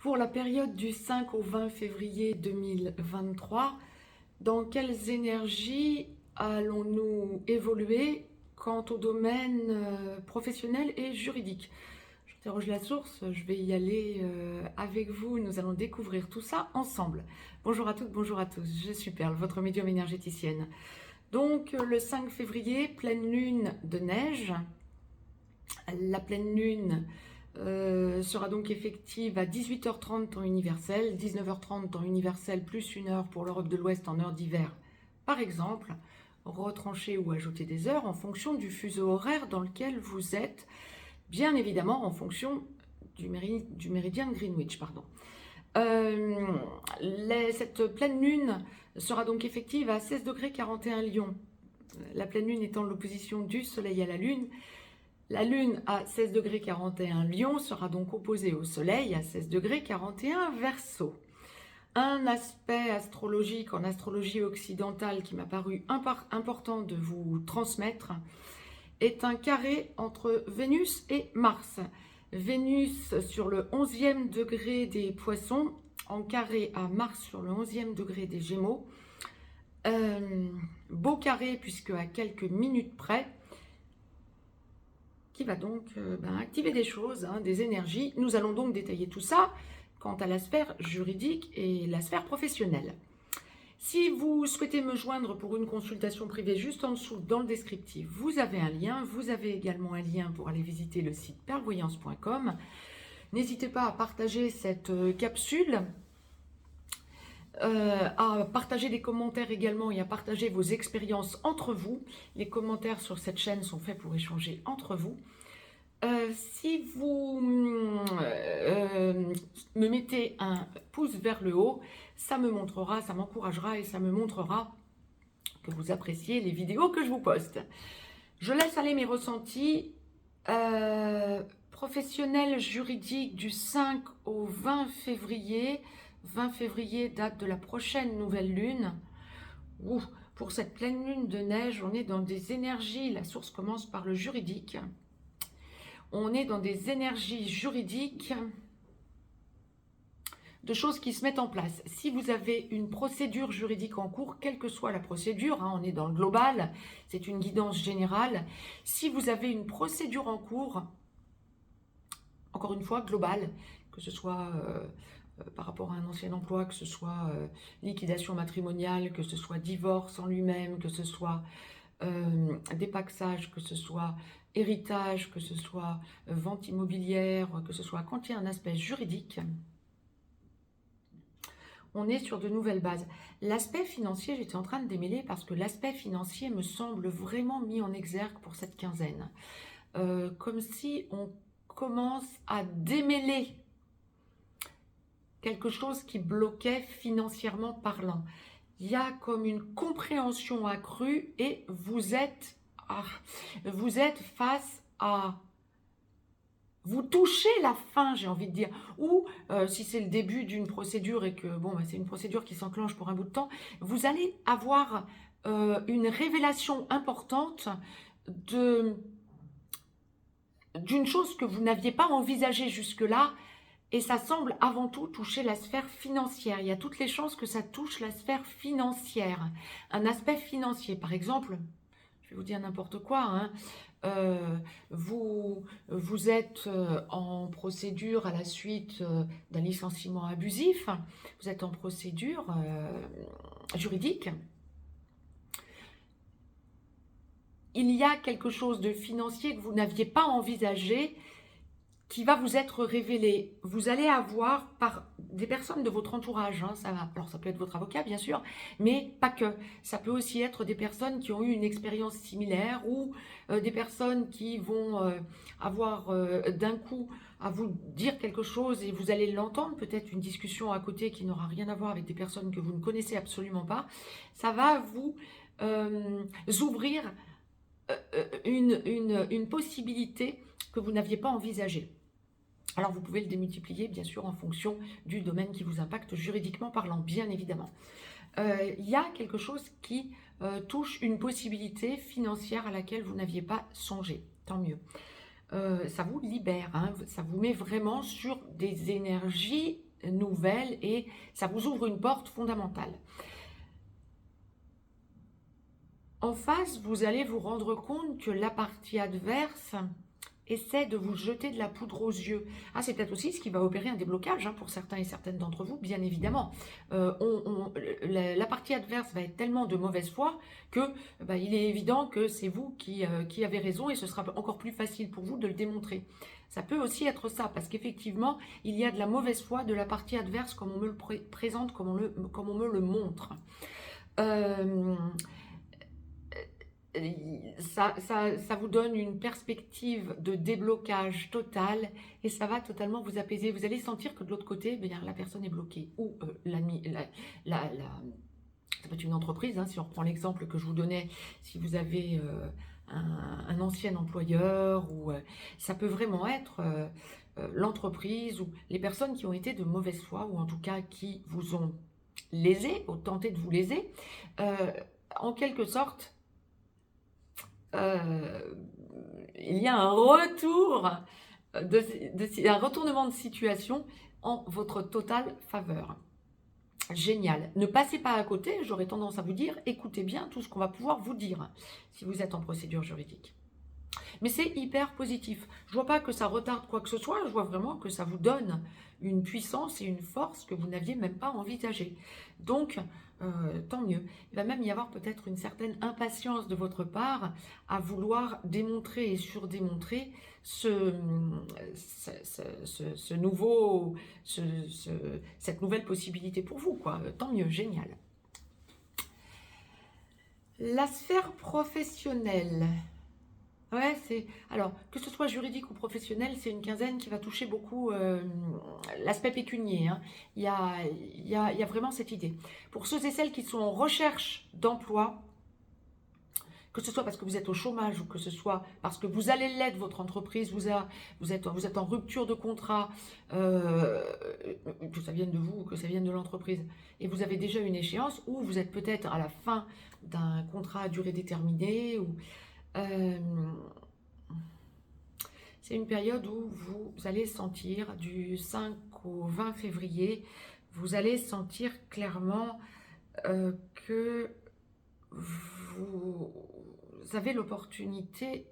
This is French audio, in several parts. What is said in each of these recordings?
Pour la période du 5 au 20 février 2023, dans quelles énergies allons-nous évoluer quant au domaine professionnel et juridique? J'interroge la source, je vais y aller avec vous, nous allons découvrir tout ça ensemble. Bonjour à toutes, bonjour à tous, je suis Perle, votre médium énergéticienne. Donc le 5 février, pleine lune de neige. La pleine lune sera donc effective à 18h30 temps universel, 19h30 temps universel plus 1 heure pour l'Europe de l'Ouest en heure d'hiver, par exemple. Retrancher ou ajouter des heures en fonction du fuseau horaire dans lequel vous êtes, bien évidemment en fonction du méridien de Greenwich. Cette pleine lune sera donc effective à 16 degrés 41 Lion. La pleine lune étant l'opposition du soleil à la lune. La lune à 16 degrés 41 Lion sera donc opposée au soleil à 16 degrés 41 Verseau. Un aspect astrologique en astrologie occidentale qui m'a paru important de vous transmettre est un carré entre Vénus et Mars. Vénus sur le 11e degré des Poissons, en carré à Mars sur le 11e degré des Gémeaux. Beau carré puisque à quelques minutes près, qui va donc activer des choses, des énergies. Nous allons donc détailler tout ça quant à la sphère juridique et la sphère professionnelle. Si vous souhaitez me joindre pour une consultation privée, juste en dessous, dans le descriptif, vous avez un lien. Vous avez également un lien pour aller visiter le site perlevoyance.com. N'hésitez pas à partager cette capsule, à partager des commentaires également et à partager vos expériences entre vous. Les commentaires sur cette chaîne sont faits pour échanger entre vous. Si vous me mettez un pouce vers le haut, ça me montrera, ça m'encouragera et ça me montrera que vous appréciez les vidéos que je vous poste. Je laisse aller mes ressentis professionnels juridiques du 5 au 20 février. 20 février, date de la prochaine nouvelle lune. Pour cette pleine lune de neige, on est dans des énergies, la source commence par le juridique. On est dans des énergies juridiques de choses qui se mettent en place. Si vous avez une procédure juridique en cours, quelle que soit la procédure, on est dans le global, c'est une guidance générale. Si vous avez une procédure en cours, encore une fois, globale, que ce soit par rapport à un ancien emploi, que ce soit liquidation matrimoniale, que ce soit divorce en lui-même, que ce soit dépaxage, que ce soit héritage, que ce soit vente immobilière, que ce soit quand il y a un aspect juridique, on est sur de nouvelles bases. L'aspect financier, j'étais en train de démêler parce que l'aspect financier me semble vraiment mis en exergue pour cette quinzaine. Comme si on commence à démêler quelque chose qui bloquait financièrement parlant. Il y a comme une compréhension accrue et vous êtes face à... Vous touchez la fin, j'ai envie de dire. Ou si c'est le début d'une procédure et que c'est une procédure qui s'enclenche pour un bout de temps, vous allez avoir une révélation importante d'une chose que vous n'aviez pas envisagée jusque-là. Et ça semble avant tout toucher la sphère financière. Il y a toutes les chances que ça touche la sphère financière. Un aspect financier, par exemple, je vais vous dire n'importe quoi, vous êtes en procédure à la suite d'un licenciement abusif, vous êtes en procédure juridique. Il y a quelque chose de financier que vous n'aviez pas envisagé qui va vous être révélé. Vous allez avoir par des personnes de votre entourage, alors ça peut être votre avocat bien sûr, mais pas que. Ça peut aussi être des personnes qui ont eu une expérience similaire ou des personnes qui vont avoir d'un coup à vous dire quelque chose et vous allez l'entendre, peut-être une discussion à côté qui n'aura rien à voir avec des personnes que vous ne connaissez absolument pas. Ça va vous ouvrir une possibilité que vous n'aviez pas envisagée. Alors vous pouvez le démultiplier bien sûr en fonction du domaine qui vous impacte juridiquement parlant, bien évidemment. Il y a quelque chose qui touche une possibilité financière à laquelle vous n'aviez pas songé, tant mieux. Ça vous libère, ça vous met vraiment sur des énergies nouvelle et ça vous ouvre une porte fondamentale. En face, vous allez vous rendre compte que la partie adverse essaie de vous jeter de la poudre aux yeux. Ah, c'est peut-être aussi ce qui va opérer un déblocage pour certains et certaines d'entre vous, bien évidemment. La partie adverse va être tellement de mauvaise foi que il est évident que c'est vous qui avez raison et ce sera encore plus facile pour vous de le démontrer. Ça peut aussi être ça, parce qu'effectivement, il y a de la mauvaise foi de la partie adverse, comme on me le présente, comme on me le montre. Ça vous donne une perspective de déblocage total et ça va totalement vous apaiser. Vous allez sentir que de l'autre côté, la personne est bloquée ou ça peut être une entreprise, si on reprend l'exemple que je vous donnais, si vous avez un ancien employeur ou ça peut vraiment être l'entreprise ou les personnes qui ont été de mauvaise foi ou en tout cas qui vous ont lésé ou tenté de vous léser. En quelque sorte, il y a un retour, un retournement de situation en votre totale faveur. Génial. Ne passez pas à côté, j'aurais tendance à vous dire, écoutez bien tout ce qu'on va pouvoir vous dire si vous êtes en procédure juridique. Mais c'est hyper positif. Je ne vois pas que ça retarde quoi que ce soit, je vois vraiment que ça vous donne une puissance et une force que vous n'aviez même pas envisagée. Donc, tant mieux. Il va même y avoir peut-être une certaine impatience de votre part à vouloir démontrer et surdémontrer cette nouvelle possibilité pour vous, quoi. Tant mieux, génial. La sphère professionnelle. Ouais, alors, que ce soit juridique ou professionnel, c'est une quinzaine qui va toucher beaucoup l'aspect pécunier. Il y a vraiment cette idée. Pour ceux et celles qui sont en recherche d'emploi, que ce soit parce que vous êtes au chômage ou que ce soit parce que vous allez l'être, votre entreprise, vous êtes en rupture de contrat, que ça vienne de vous ou que ça vienne de l'entreprise, et vous avez déjà une échéance, ou vous êtes peut-être à la fin d'un contrat à durée déterminée, ou... c'est une période où vous allez sentir, du 5 au 20 février, vous allez sentir clairement que vous avez l'opportunité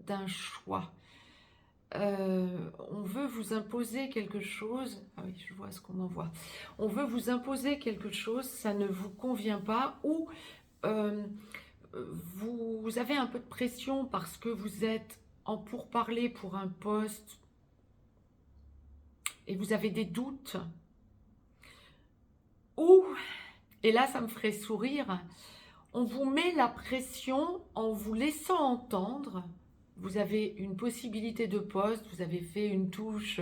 d'un choix. On veut vous imposer quelque chose. Ah oui, je vois ce qu'on m'envoie. On veut vous imposer quelque chose, ça ne vous convient pas, ou vous avez un peu de pression parce que vous êtes en pourparlers pour un poste et vous avez des doutes, ou, et là ça me ferait sourire, on vous met la pression en vous laissant entendre, vous avez une possibilité de poste, vous avez fait une touche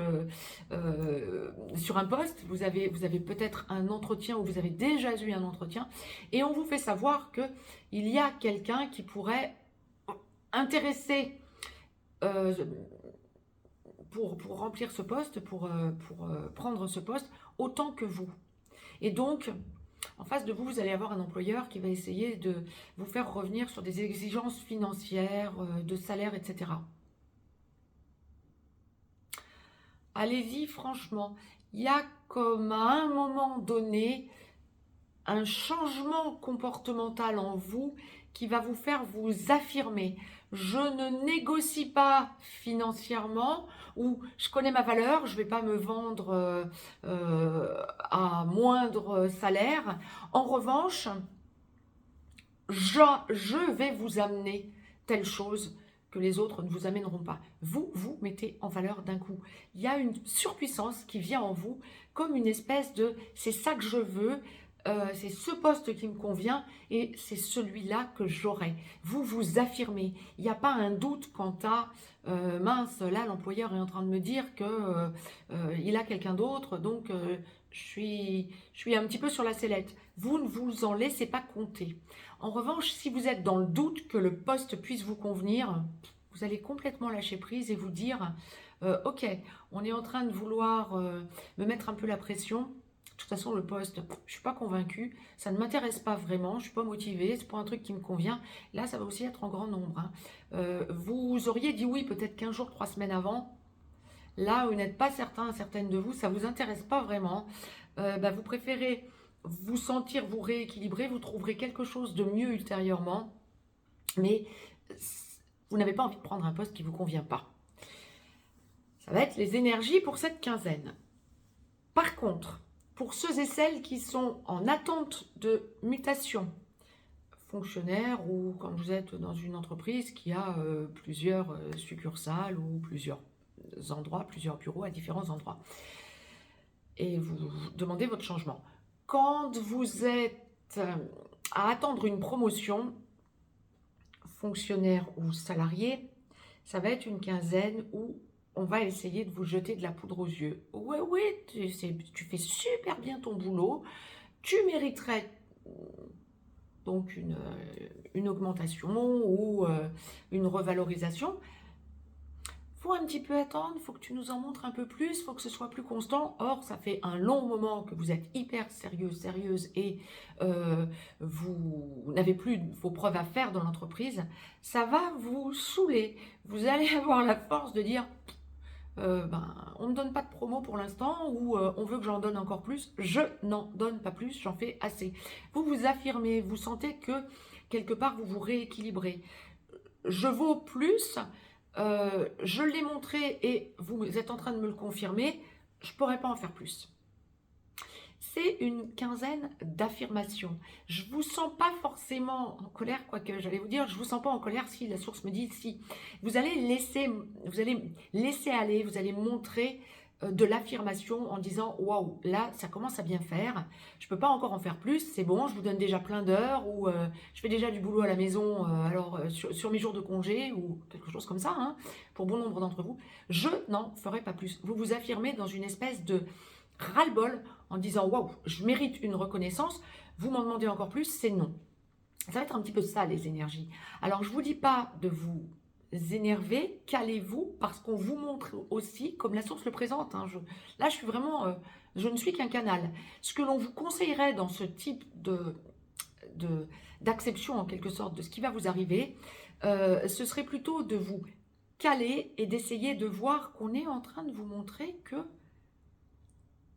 sur un poste, vous avez peut-être un entretien ou vous avez déjà eu un entretien, et on vous fait savoir qu'il y a quelqu'un qui pourrait intéresser pour remplir ce poste, pour prendre ce poste, autant que vous. Et donc, en face de vous, vous allez avoir un employeur qui va essayer de vous faire revenir sur des exigences financières, de salaire, etc. Allez-y, franchement. Il y a comme à un moment donné un changement comportemental en vous qui va vous faire vous affirmer. Je ne négocie pas financièrement, ou je connais ma valeur, je ne vais pas me vendre à moindre salaire. En revanche, je vais vous amener telle chose que les autres ne vous amèneront pas. Vous mettez en valeur d'un coup. Il y a une surpuissance qui vient en vous comme une espèce de « c'est ça que je veux ». C'est ce poste qui me convient et c'est celui-là que j'aurai. Vous vous affirmez. Il n'y a pas un doute quant à mince, là l'employeur est en train de me dire que il a quelqu'un d'autre, donc je suis un petit peu sur la sellette. Vous ne vous en laissez pas compter. En revanche, si vous êtes dans le doute que le poste puisse vous convenir, vous allez complètement lâcher prise et vous dire ok, on est en train de vouloir me mettre un peu la pression. De toute façon, le poste, je ne suis pas convaincue, ça ne m'intéresse pas vraiment, je ne suis pas motivée, c'est pas un truc qui me convient. Là, ça va aussi être en grand nombre. Vous auriez dit oui peut-être 15 jours, 3 semaines avant. là où vous n'êtes pas certain, certaine de vous, ça ne vous intéresse pas vraiment, vous préférez vous sentir, vous rééquilibrer, vous trouverez quelque chose de mieux ultérieurement, mais vous n'avez pas envie de prendre un poste qui ne vous convient pas. Ça va être les énergies pour cette quinzaine. Par contre, pour ceux et celles qui sont en attente de mutation, fonctionnaire ou quand vous êtes dans une entreprise qui a plusieurs succursales ou plusieurs endroits, plusieurs bureaux à différents endroits, et vous demandez votre changement. Quand vous êtes à attendre une promotion, fonctionnaire ou salarié, ça va être une quinzaine où on va essayer de vous jeter de la poudre aux yeux. Ouais, tu fais super bien ton boulot, tu mériterais donc une augmentation ou une revalorisation. Faut un petit peu attendre, il faut que tu nous en montres un peu plus, il faut que ce soit plus constant. Or, ça fait un long moment que vous êtes hyper sérieuse et vous n'avez plus vos preuves à faire dans l'entreprise. Ça va vous saouler. Vous allez avoir la force de dire on ne me donne pas de promo pour l'instant ou on veut que j'en donne encore plus. Je n'en donne pas plus, j'en fais assez. Vous vous affirmez, vous sentez que quelque part vous vous rééquilibrez. Je vaux plus. Je l'ai montré et vous êtes en train de me le confirmer, je ne pourrais pas en faire plus. C'est une quinzaine d'affirmations. Je ne vous sens pas forcément en colère, quoique j'allais vous dire, je ne vous sens pas en colère si la source me dit si. Vous allez laisser aller, vous allez montrer de l'affirmation en disant waouh, là ça commence à bien faire, je peux pas encore en faire plus, c'est bon, je vous donne déjà plein d'heures ou je fais déjà du boulot à la maison sur mes jours de congé ou quelque chose comme ça, hein, pour bon nombre d'entre vous, je n'en ferai pas plus. Vous vous affirmez dans une espèce de ras-le-bol en disant waouh, je mérite une reconnaissance, vous m'en demandez encore plus, c'est non. Ça va être un petit peu ça les énergies. Alors je vous dis pas de vous énerver, calez-vous, parce qu'on vous montre aussi, comme la source le présente, hein, là je suis vraiment, je ne suis qu'un canal. Ce que l'on vous conseillerait dans ce type d'acception en quelque sorte de ce qui va vous arriver, ce serait plutôt de vous caler et d'essayer de voir qu'on est en train de vous montrer que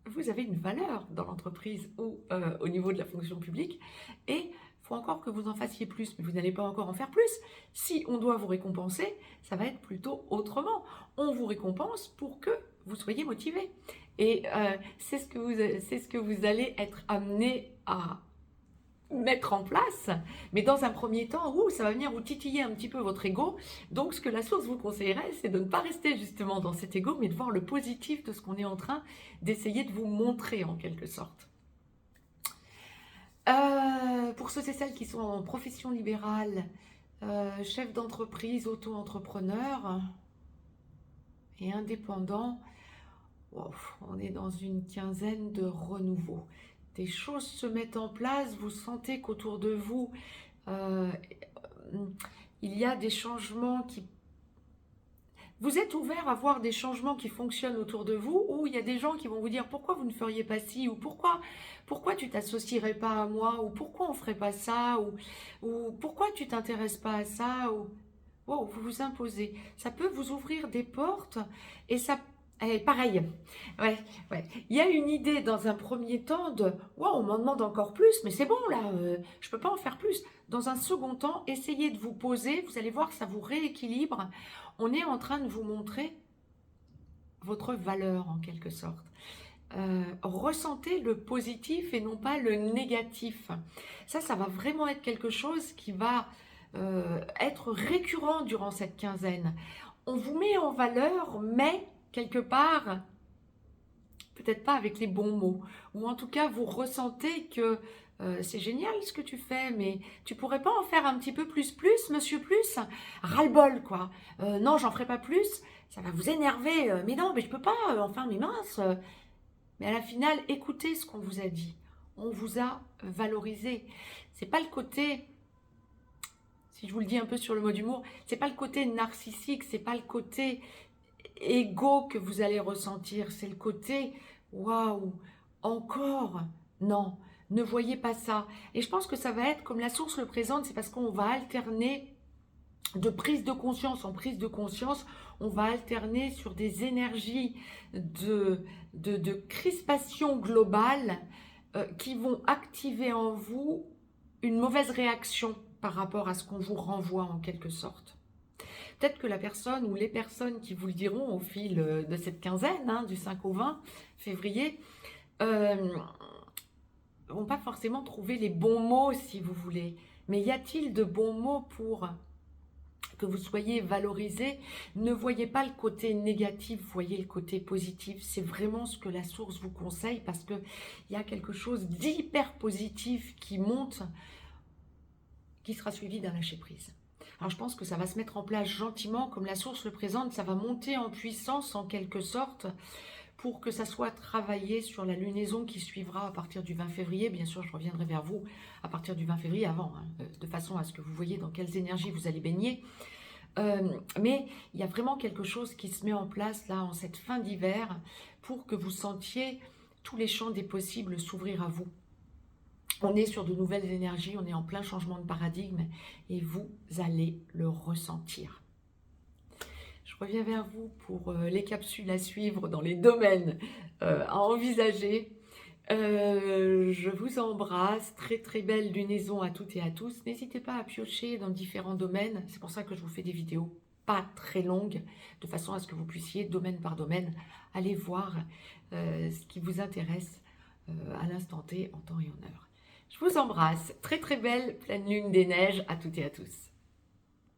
vous avez une valeur dans l'entreprise ou au niveau de la fonction publique et faut encore que vous en fassiez plus, mais vous n'allez pas encore en faire plus. Si on doit vous récompenser, ça va être plutôt autrement. On vous récompense pour que vous soyez motivé. Et c'est ce que vous allez être amené à mettre en place. Mais dans un premier temps, ça va venir vous titiller un petit peu votre ego. Donc, ce que la source vous conseillerait, c'est de ne pas rester justement dans cet ego, mais de voir le positif de ce qu'on est en train d'essayer de vous montrer en quelque sorte. Pour ceux et celles qui sont en profession libérale, chef d'entreprise, auto-entrepreneur et indépendant, on est dans une quinzaine de renouveau. Des choses se mettent en place, vous sentez qu'autour de vous, il y a des changements qui... Vous êtes ouvert à voir des changements qui fonctionnent autour de vous ou il y a des gens qui vont vous dire pourquoi vous ne feriez pas ci ou pourquoi tu t'associerais pas à moi ou pourquoi on ferait pas ça ou pourquoi tu t'intéresses pas à ça ou vous vous imposez. Ça peut vous ouvrir des portes et ça pareil. Ouais. Il y a une idée dans un premier temps de on m'en demande encore plus mais c'est bon là, je peux pas en faire plus. Dans un second temps, essayez de vous poser, vous allez voir ça vous rééquilibre. On est en train de vous montrer votre valeur en quelque sorte. Ressentez le positif et non pas le négatif. Ça va vraiment être quelque chose qui va être récurrent durant cette quinzaine. On vous met en valeur, mais quelque part, peut-être pas avec les bons mots. Ou en tout cas, vous ressentez que c'est génial ce que tu fais, mais tu pourrais pas en faire un petit peu plus, monsieur plus? Ras-le-bol, quoi. Non, j'en ferai pas plus. Ça va vous énerver. Mais non, mais je peux pas. Enfin, mais mince. Mais à la finale, écoutez ce qu'on vous a dit. On vous a valorisé. C'est pas le côté, si je vous le dis un peu sur le mot d'humour, c'est pas le côté narcissique, c'est pas le côté égo que vous allez ressentir. C'est le côté, waouh, encore. Non. Ne voyez pas ça. Et je pense que ça va être, comme la source le présente, c'est parce qu'on va alterner de prise de conscience en prise de conscience, on va alterner sur des énergies de crispation globale qui vont activer en vous une mauvaise réaction par rapport à ce qu'on vous renvoie en quelque sorte. Peut-être que la personne ou les personnes qui vous le diront au fil de cette quinzaine, hein, du 5 au 20 février, vont pas forcément trouver les bons mots si vous voulez. Mais y a-t-il de bons mots pour que vous soyez valorisé? Ne voyez pas le côté négatif, voyez le côté positif. C'est vraiment ce que la source vous conseille parce qu'il y a quelque chose d'hyper positif qui monte, qui sera suivi d'un lâcher-prise. Alors je pense que ça va se mettre en place gentiment, comme la source le présente, ça va monter en puissance en quelque sorte pour que ça soit travaillé sur la lunaison qui suivra à partir du 20 février. Bien sûr, je reviendrai vers vous à partir du 20 février avant, hein, de façon à ce que vous voyez dans quelles énergies vous allez baigner. Mais il y a vraiment quelque chose qui se met en place là en cette fin d'hiver pour que vous sentiez tous les champs des possibles s'ouvrir à vous. On est sur de nouvelles énergies, on est en plein changement de paradigme et vous allez le ressentir. Je reviens vers vous pour les capsules à suivre dans les domaines à envisager. Je vous embrasse, très très belle lunaison à toutes et à tous. N'hésitez pas à piocher dans différents domaines, c'est pour ça que je vous fais des vidéos pas très longues, de façon à ce que vous puissiez, domaine par domaine, aller voir ce qui vous intéresse à l'instant T, en temps et en heure. Je vous embrasse, très très belle pleine lune des neiges à toutes et à tous.